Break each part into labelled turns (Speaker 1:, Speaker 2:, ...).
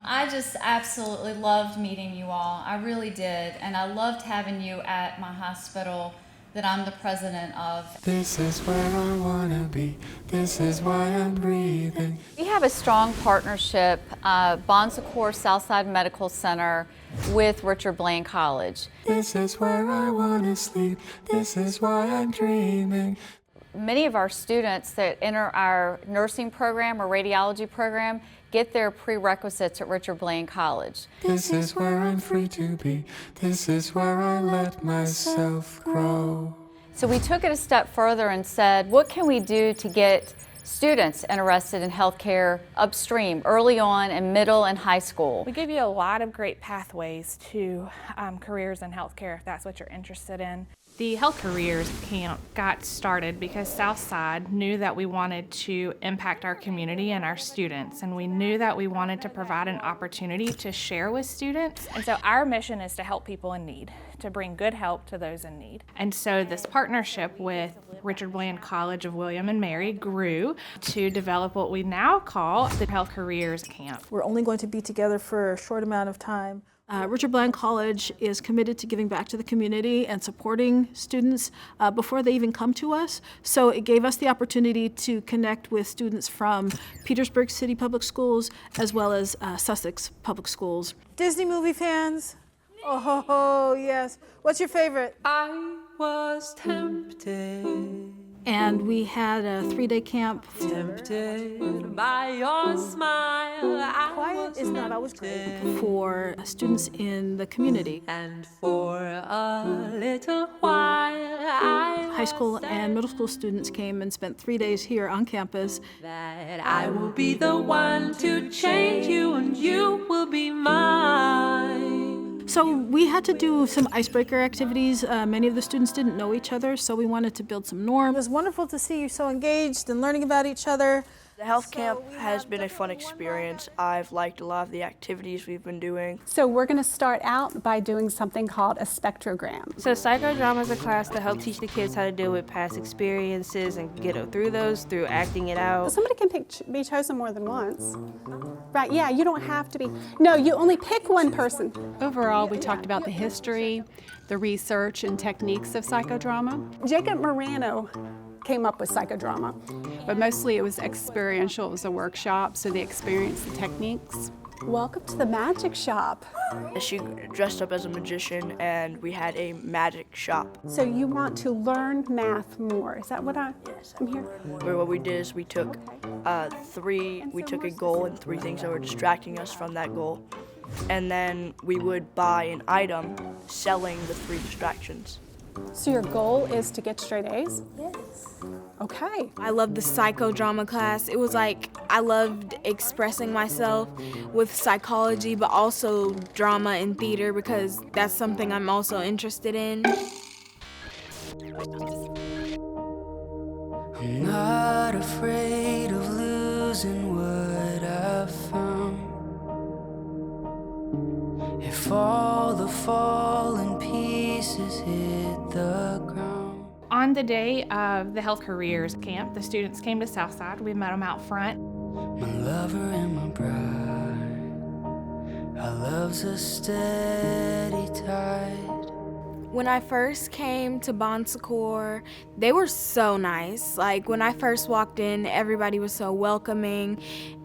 Speaker 1: I just absolutely loved meeting you all. I really did. And I loved having you at my hospital that I'm the president of.
Speaker 2: This is where I wanna be. This is why I'm breathing.
Speaker 1: We have a strong partnership, Secours Southside Medical Center with Richard Bland College.
Speaker 2: This is where I wanna sleep. This is why I'm dreaming.
Speaker 1: Many of our students that enter our nursing program or radiology program get their prerequisites at Richard Bland College.
Speaker 2: This is where I'm free to be. This is where I let myself grow.
Speaker 1: So we took it a step further and said, what can we do to get students interested in healthcare upstream, early on in middle and high school?
Speaker 3: We give you a lot of great pathways to careers in healthcare if that's what you're interested in. The Health Careers Camp got started because Southside knew that we wanted to impact our community and our students, and we knew that we wanted to provide an opportunity to share with students. And so our mission is to help people in need, to bring good help to those in need. And so this partnership with Richard Bland College of William and Mary grew to develop what we now call the Health Careers Camp.
Speaker 4: We're only going to be together for a short amount of time.
Speaker 5: Richard Bland College is committed to giving back to the community and supporting students before they even come to us. So it gave us the opportunity to connect with students from Petersburg City Public Schools as well as Sussex Public Schools.
Speaker 4: Disney movie fans? Oh, yes. What's your favorite?
Speaker 6: I was tempted.
Speaker 5: And we had a 3-day camp.
Speaker 6: Tempted by your smile.
Speaker 4: Quiet is not always great.
Speaker 5: For students in the community.
Speaker 6: And for a little while,
Speaker 5: High school and middle school students came and spent 3 days here on campus.
Speaker 6: that I will be the one to change you, and you will be mine.
Speaker 5: So we had to do some icebreaker activities. Many of the students didn't know each other, so we wanted to build some
Speaker 4: It
Speaker 5: norms.
Speaker 4: was wonderful to see you so engaged and learning about each other.
Speaker 7: The health camp has been a fun experience. I've liked a lot of the activities we've been doing.
Speaker 8: So we're going to start out by doing something called a spectrogram.
Speaker 9: So psychodrama is a class to help teach the kids how to deal with past experiences and get through those through acting it out.
Speaker 8: Somebody can be chosen more than once. Right, yeah, you don't have to be. No, you only pick one person.
Speaker 10: Overall, we talked about the history, the research and techniques of psychodrama,
Speaker 8: Jacob Morano came up with psychodrama.
Speaker 10: but mostly it was experiential. It was a workshop, so they experienced the techniques.
Speaker 8: Welcome to the magic shop.
Speaker 7: She dressed up as a magician and we had a magic shop.
Speaker 8: So you want to learn math more. Is that what I'm here?
Speaker 7: Where what we did is we took a goal and 3 things that were distracting us from that goal. And then we would buy an item selling the 3 distractions.
Speaker 8: So your goal is to get straight A's?
Speaker 4: Yes.
Speaker 8: Okay.
Speaker 11: I loved the psychodrama class. It was like I loved expressing myself with psychology, but also drama and theater because that's something I'm also interested in.
Speaker 2: I'm not afraid of losing what I've found. If all the fallen pieces hit the ground.
Speaker 3: On the day of the Health Careers Camp, the students came to Southside. We met them out front.
Speaker 2: My lover and my bride, our love's a steady tide.
Speaker 11: When I first came to Secours, they were so nice. Like when I first walked in, everybody was so welcoming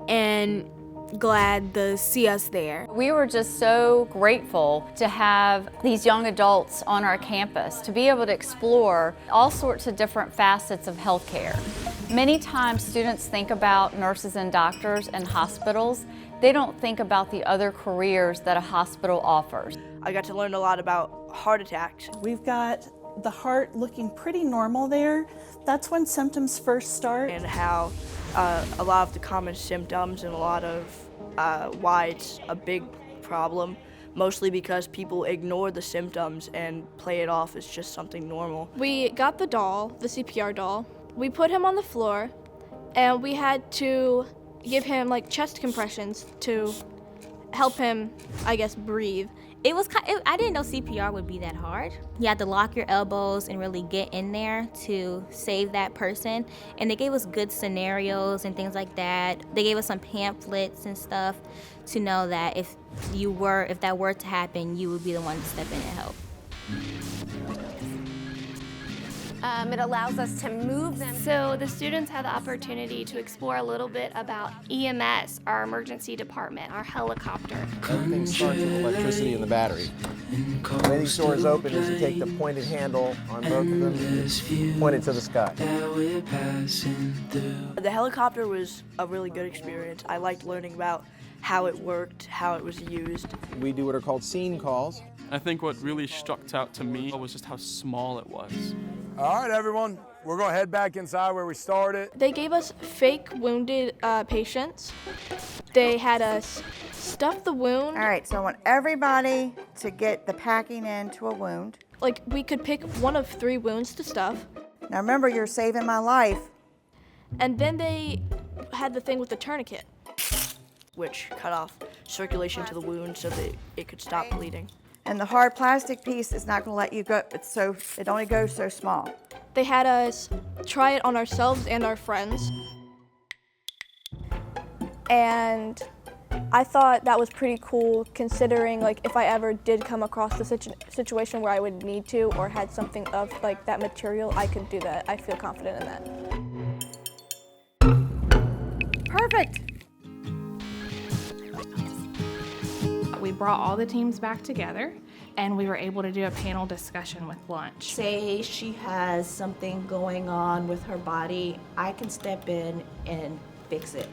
Speaker 11: and glad to see us there.
Speaker 1: We were just so grateful to have these young adults on our campus, to be able to explore all sorts of different facets of healthcare. Many times students think about nurses and doctors and hospitals. They don't think about the other careers that a hospital offers.
Speaker 7: I got to learn a lot about heart attacks.
Speaker 4: We've got the heart looking pretty normal there. That's when symptoms first start.
Speaker 7: And how a lot of the common symptoms and a lot of why it's a big problem, mostly because people ignore the symptoms and play it off as just something normal.
Speaker 11: We got the doll, the CPR doll. We put him on the floor and we had to give him like chest compressions to help him, I guess, breathe.
Speaker 12: It was I didn't know CPR would be that hard. You had to lock your elbows and really get in there to save that person. And they gave us good scenarios and things like that. They gave us some pamphlets and stuff to know that if that were to happen, you would be the one to step in and help.
Speaker 13: It allows us to move them.
Speaker 14: So the students had the opportunity to explore a little bit about EMS, our emergency department, our helicopter.
Speaker 15: Everything starts with electricity in the battery. The way these doors open is you take the pointed handle on both of them and point it to the sky.
Speaker 7: The helicopter was a really good experience. I liked learning about how it worked, how it was used.
Speaker 15: We do what are called scene calls.
Speaker 16: I think what really struck out to me was just how small it was.
Speaker 17: All right, everyone, we're going to head back inside where we started.
Speaker 18: They gave us fake wounded patients. They had us stuff the wound.
Speaker 19: All right, so I want everybody to get the packing into a wound.
Speaker 18: Like, we could pick one of 3 wounds to stuff.
Speaker 19: Now remember, you're saving my life.
Speaker 18: And then they had the thing with the tourniquet,
Speaker 7: which cut off circulation to the wound so that it could stop bleeding.
Speaker 19: And the hard plastic piece is not going to let you go, it only goes so small.
Speaker 18: They had us try it on ourselves and our friends. And I thought that was pretty cool, considering like if I ever did come across the situation where I would need to or had something of like that material, I could do that. I feel confident in that.
Speaker 19: Perfect.
Speaker 3: We brought all the teams back together and we were able to do a panel discussion with lunch.
Speaker 20: Say she has something going on with her body, I can step in and fix it.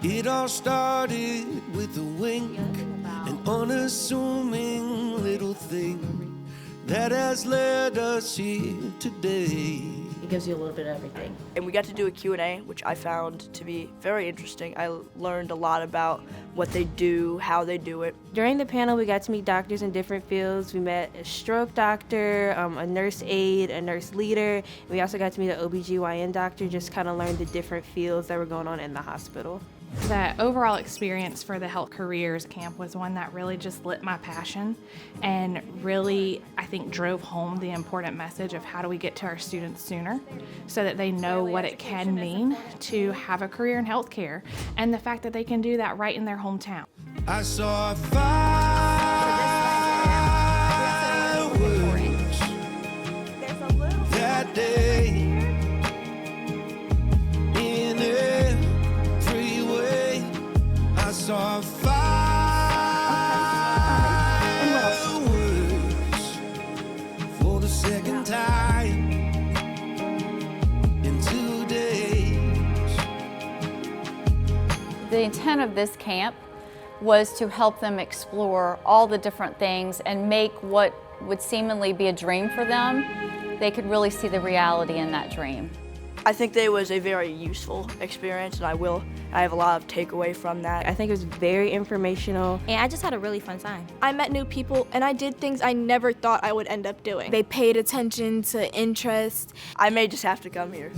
Speaker 2: It all started with a wink, an unassuming little thing that has led us here today.
Speaker 20: It gives you a little bit of everything.
Speaker 7: And we got to do a Q&A, which I found to be very interesting. I learned a lot about what they do, how they do it.
Speaker 9: During the panel, we got to meet doctors in different fields. We met a stroke doctor, a nurse aide, a nurse leader. We also got to meet an OBGYN doctor, just kind of learn the different fields that were going on in the hospital.
Speaker 3: The overall experience for the Health Careers Camp was one that really just lit my passion and really, I think, drove home the important message of how do we get to our students sooner so that they know what it can mean to have a career in healthcare and the fact that they can do that right in their hometown.
Speaker 2: I saw fireworks that day. I saw fireworks for the second time in 2 days.
Speaker 1: The intent of this camp was to help them explore all the different things and make what would seemingly be a dream for them, they could really see the reality in that dream.
Speaker 7: I think that it was a very useful experience, and I have a lot of takeaway from that.
Speaker 9: I think it was very informational.
Speaker 12: And I just had a really fun time.
Speaker 18: I met new people, and I did things I never thought I would end up doing.
Speaker 11: They paid attention to interest.
Speaker 7: I may just have to come here.